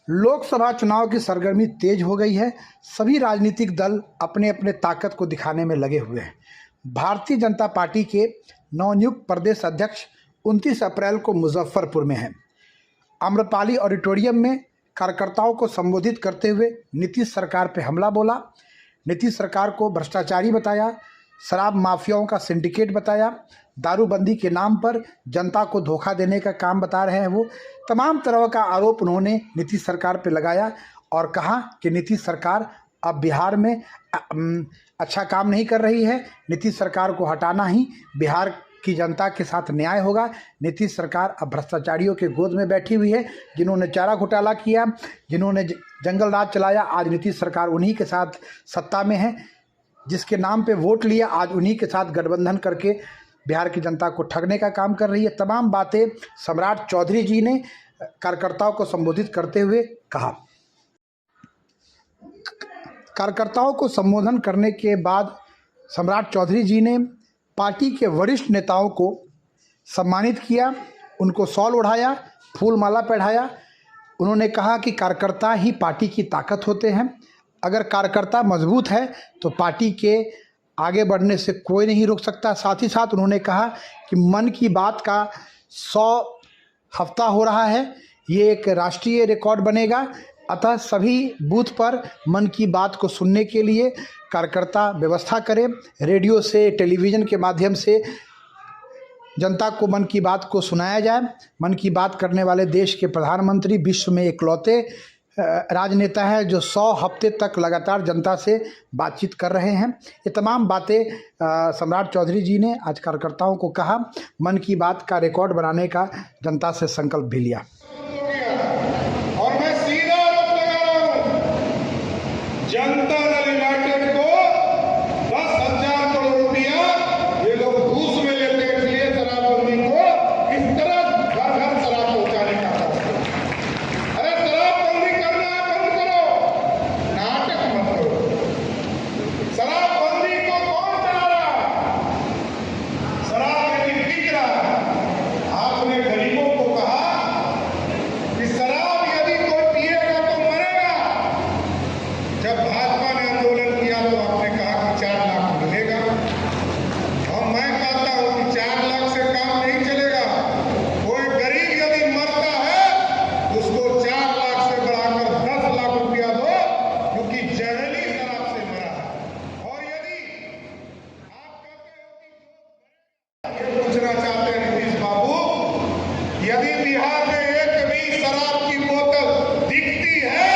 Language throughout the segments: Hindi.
लोकसभा चुनाव की सरगर्मी तेज हो गई है। सभी राजनीतिक दल अपने अपने ताकत को दिखाने में लगे हुए हैं। भारतीय जनता पार्टी के नवनियुक्त प्रदेश अध्यक्ष 29 अप्रैल को मुजफ्फरपुर में हैं। आम्रपाली ऑडिटोरियम में कार्यकर्ताओं को संबोधित करते हुए नीतीश सरकार पर हमला बोला। नीतीश सरकार को भ्रष्टाचारी बताया, शराब माफियाओं का सिंडिकेट बताया, दारूबंदी के नाम पर जनता को धोखा देने का काम बता रहे हैं। वो तमाम तरह का आरोप उन्होंने नीतीश सरकार पर लगाया और कहा कि नीतीश सरकार अब बिहार में अच्छा काम नहीं कर रही है। नीतीश सरकार को हटाना ही बिहार की जनता के साथ न्याय होगा। नीतीश सरकार अब भ्रष्टाचारियों के गोद में बैठी हुई है। जिन्होंने चारा घोटाला किया, जिन्होंने जंगल राज चलाया, आज नीतीश सरकार उन्हीं के साथ सत्ता में है। जिसके नाम पे वोट लिया, आज उन्हीं के साथ गठबंधन करके बिहार की जनता को ठगने का काम कर रही है। तमाम बातें सम्राट चौधरी जी ने कार्यकर्ताओं को संबोधित करते हुए कहा। कार्यकर्ताओं को संबोधन करने के बाद सम्राट चौधरी जी ने पार्टी के वरिष्ठ नेताओं को सम्मानित किया, उनको शॉल ओढ़ाया, फूल माला पहनाया। उन्होंने कहा कि कार्यकर्ता ही पार्टी की ताकत होते हैं। अगर कार्यकर्ता मजबूत है तो पार्टी के आगे बढ़ने से कोई नहीं रोक सकता। साथ ही साथ उन्होंने कहा कि मन की बात का 100 हफ्ता हो रहा है, ये एक राष्ट्रीय रिकॉर्ड बनेगा। अतः सभी बूथ पर मन की बात को सुनने के लिए कार्यकर्ता व्यवस्था करें। रेडियो से, टेलीविज़न के माध्यम से जनता को मन की बात को सुनाया जाए। मन की बात करने वाले देश के प्रधानमंत्री विश्व में इकलौते राजनेता है जो 100 हफ्ते तक लगातार जनता से बातचीत कर रहे हैं। ये तमाम बातें सम्राट चौधरी जी ने आज कार्यकर्ताओं को कहा। मन की बात का रिकॉर्ड बनाने का जनता से संकल्प भी लिया। और मैं सीधा आरोप लगा रहा हूं, जनता दल यूनाइटेड को 10,000 करोड़ रुपया ये लोग घूस में लेते हैं, इसलिए शराबबंदी को इस तरह घर घर शराब पहुंचाने का काम करते हैं। अरे शराबबंदी करना है, बंद करो, नाटक मत करो। शराबबंदी को कौन चला रहा है? शराब यदि बिक रहा है, आपने गरीबों को कहा कि शराब यदि कोई पिएगा तो मरेगा। जब भाजपा ने आंदोलन किया तो आपने कहा कि 4 लाख मिलेगा, और मैं कहता हूं कि 4 लाख से काम नहीं चलेगा। कोई गरीब यदि मरता है उसको 4 लाख से बढ़ाकर 10 लाख रुपया दो, क्योंकि जहरीली शराब से मरा है। और यदि आप कहते हो कि पूछना चाहते हैं नीतीश बाबू, यदि बिहार में एक भी शराब की बोतल दिखती है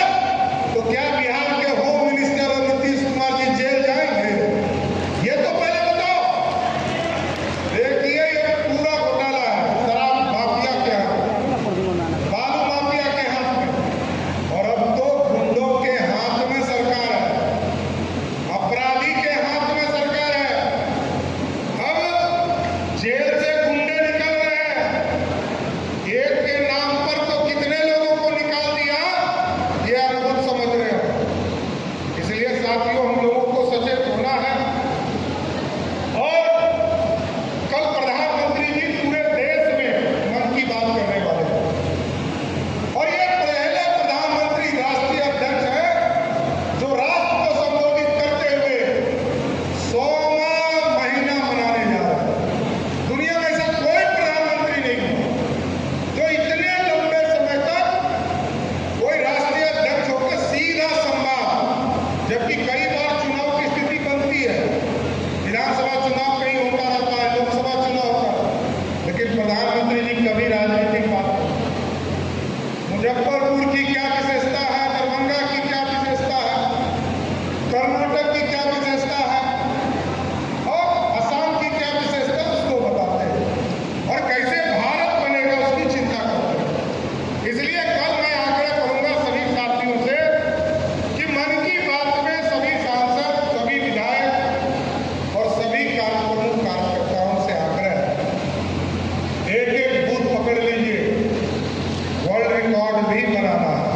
तो क्या बिहार के होम मिनिस्टर और नीतीश कुमार जी जेल जाएंगे? ये तो पहले बताओ। देखिए, ये पूरा घोटाला है शराब माफिया के हाथ, बालू माफिया के हाथ में, और अब तो गुंडों के हाथ में सरकार है, अपराधी के हाथ में सरकार है। अब जेल से गुंडे निकल रहे हैं। एक के नाम पर तो कितने लोगों को निकाल दिया, ये आप खुद समझ रहे हो। इसलिए साथियों, हम लोगों को सचेत होना है। और कल प्रधानमंत्री जी पूरे देश में मन की बात करने वाले हैं, और ये पहले प्रधानमंत्री राष्ट्रीय अध्यक्ष हैं जो राष्ट्र को संबोधित करते हुए 100वां महीना मनाने जा रहे हैं। दुनिया में ऐसा कोई प्रधानमंत्री नहीं है जो इतने लंबे समय तक कोई राष्ट्रीय अध्यक्ष होकर सीधा संवाद, जबकि कई बार चुनाव की स्थिति बनती है, विधानसभा चुनाव कहीं होता रहता है, लोकसभा चुनाव होता है, लेकिन प्रधानमंत्री जी कभी राजनीतिक बात नहीं। मुजफ्फरपुर की क्या विशेषता है, दरभंगा की क्या विशेषता है, कर्नाटक की क्या विशेषता है, और असम की क्या विशेषता है, उसको बताते हैं, और कैसे भारत बनेगा उसकी चिंता करते हैं। इसलिए कल मैं आग्रह करूंगा सभी साथियों से कि मन की बात में सभी सांसद, सभी विधायक और सभी प्रमुख कार्यकर्ताओं से आग्रह है, एक-एक बूथ पकड़ लीजिए, वर्ल्ड रिकॉर्ड भी बनाना है।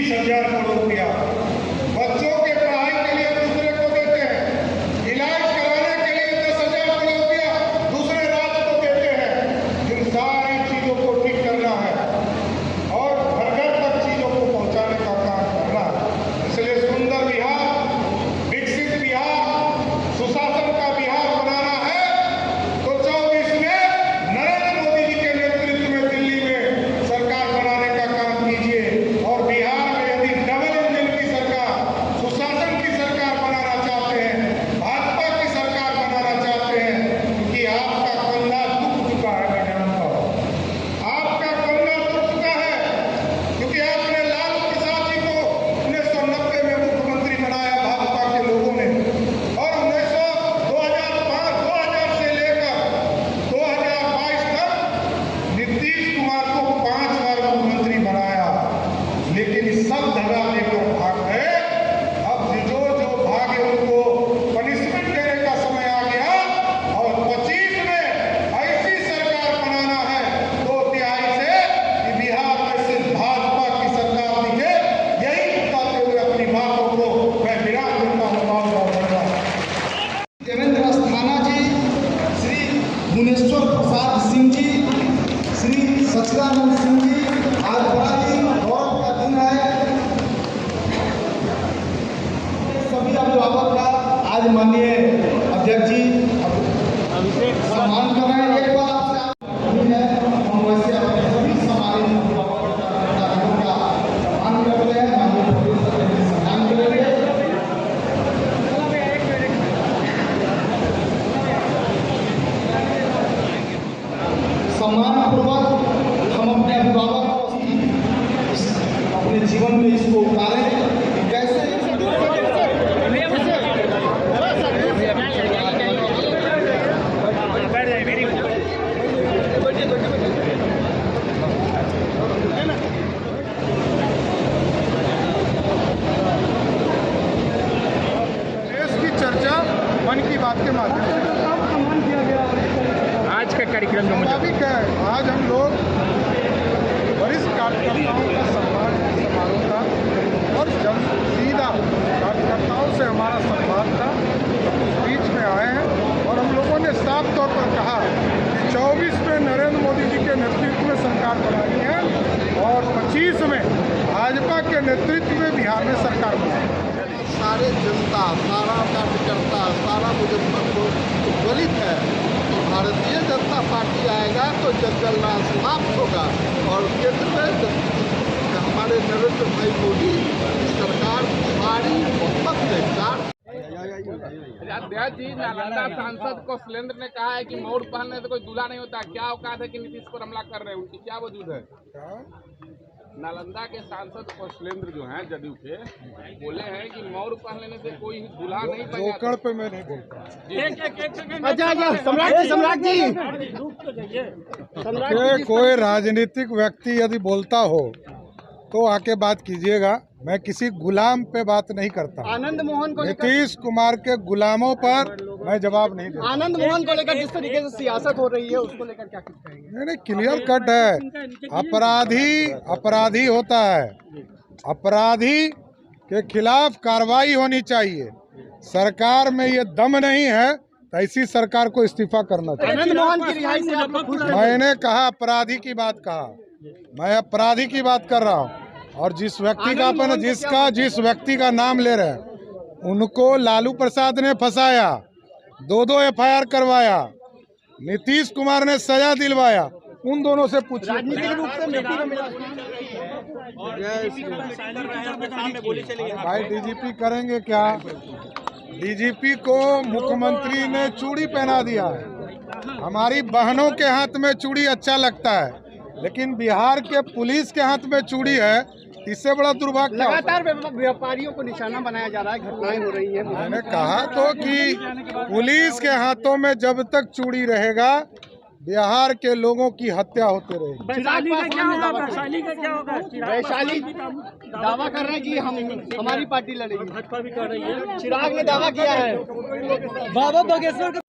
20,000 करोड़ रुपया। बच्चों के पढ़ाई के लिए दूसरे को देते हैं, इलाज कराने के लिए 10,000 करोड़ रुपया दूसरे राज्य को देते हैं। इन सारी चीजों को ठीक करना है और घर घर तक चीजों को पहुंचाने का काम करना है। इसलिए सुंदर बिहार, विकसित बिहार, सुशासन का बिहार बनाना है तो 24 में नरेंद्र मोदी जी के नेतृत्व में दिल्ली में सरकार बनाने का काम कीजिए। और बिहार में यदि डबल इंजन की सरकार, सुशासन की सरकार बनाना चाहते हैं, भाजपा की सरकार बनाना चाहते हैं, क्योंकि आपका कंधा दुख चुका है। मैं जानता हूं आपका कंधा दुख चुका है, क्योंकि आपने लालू प्रसाद जी को 1990 में मुख्यमंत्री बनाया भाजपा के लोगों ने, और 2000 से लेकर 2022 तक नीतीश कुमार को 5 बार मुख्यमंत्री बनाया। लेकिन इस सब धगा देकर भाग गए। अब जो भागे उनको पनिशमेंट देने का समय आ गया और 25 में ऐसी सरकार बनाना है 2 तिहाई से कि बिहार में सिर्फ भाजपा की सरकार दिखे। यही बताते हुए अपनी बातों को मैं विराम देता हूँ। बहुत धन्यवाद। देवेंद्र अस्थाना जी, श्री भुवनेश्वर प्रसाद सिंह जी, श्री सच्चिदानंद सिंह जी, आज बड़ा ही गौरव का दिन है। सभी अभिभावक का आज माननीय अध्यक्ष जी सम्मान कर रहे हैं। एक बार आपसे नहीं है, हम वैसे अपने सभी सम्मानित अभिभावकों का सम्मान कर रहे हैं। माननीय प्रोफेसर जी सम्मान करेंगे। सम्मानपूर्वक हम अपने अभिभावक को अपने जीवन में इसको उतारें कि कैसे देश की चर्चा मन की बात के माध्यम से आज का कार्यक्रम में मुताबिक है। आज हम लोग वरिष्ठ कार्यकर्ताओं का सम्मान समारोह था और जब सीधा कार्यकर्ताओं से हमारा संवाद था, उस बीच में आए हैं और हम लोगों ने साफ तौर पर कहा कि 24 में नरेंद्र मोदी जी के नेतृत्व में सरकार बनानी है और 25 में भाजपा के नेतृत्व में बिहार में सरकार बनानी है। सारे जनता, सारा कार्यकर्ता, सारा मुजफ्फरपुर दलित है कि भारतीय जनता पार्टी आएगा तो जनगणना समाप्त होगा और केंद्र में हमारे नरेंद्र भाई मोदी सरकार भारी बहुमत से अध्यक्ष जी, नालंदा सांसद को शैलेंद्र ने कहा है कि मोड़ पहनने से कोई दूल्हा नहीं होता। क्या औकात है कि नीतीश पर हमला कर रहे हैं? उनकी क्या वजूद है? नालंदा के सांसद को शैलेंद्र जो हैं जदयू के, बोले हैं कि मोड़ पहन लेने से कोई दूल्हा नहीं बन जाता। पे मैं नहीं बोलता। कोई राजनीतिक व्यक्ति यदि बोलता हो तो आके बात कीजिएगा। मैं किसी गुलाम पे बात नहीं करता। आनंद मोहन को नीतीश कुमार के गुलामों पर मैं जवाब नहीं देता। आनंद मोहन को लेकर जिस तरीके से सियासत हो रही है उसको लेकर क्या कुछ कहेंगे? नहीं, क्लियर कट है। अपराधी होता है। अपराधी के खिलाफ कार्रवाई होनी चाहिए। सरकार में ये दम नहीं है तो ऐसी सरकार को इस्तीफा करना चाहिए। आनंद मोहन की रिहाई से आप लोग खुश हैं? मैंने कहा अपराधी की बात कहा, मैं अपराधी की बात कर रहा हूँ। और जिस व्यक्ति का जिस व्यक्ति का नाम ले रहे हैं उनको लालू प्रसाद ने फंसाया, 2 FIR करवाया, नीतीश कुमार ने सजा दिलवाया, उन दोनों से पूछिए। राजनीतिक रूप से मिट्टी में मिला। भाई डीजीपी करेंगे क्या? डीजीपी को मुख्यमंत्री ने चूड़ी पहना दिया है। हमारी बहनों के हाथ में चूड़ी अच्छा लगता है, लेकिन बिहार के पुलिस के हाथ में चूड़ी है, इससे बड़ा दुर्भाग्य। लगातार व्यापारियों को निशाना बनाया जा रहा है, घटनाएं हो रही है। मैंने कहा तो कि पुलिस के हाथों में जब तक चूड़ी रहेगा बिहार के लोगों की हत्या होते रहेगी। वैशाली का क्या होगा? वैशाली दावा कर रहे हैं कि हमारी पार्टी लड़ेगी। भाजपा भी कर रही है। चिराग ने दावा किया है। बाबा बागेश्वर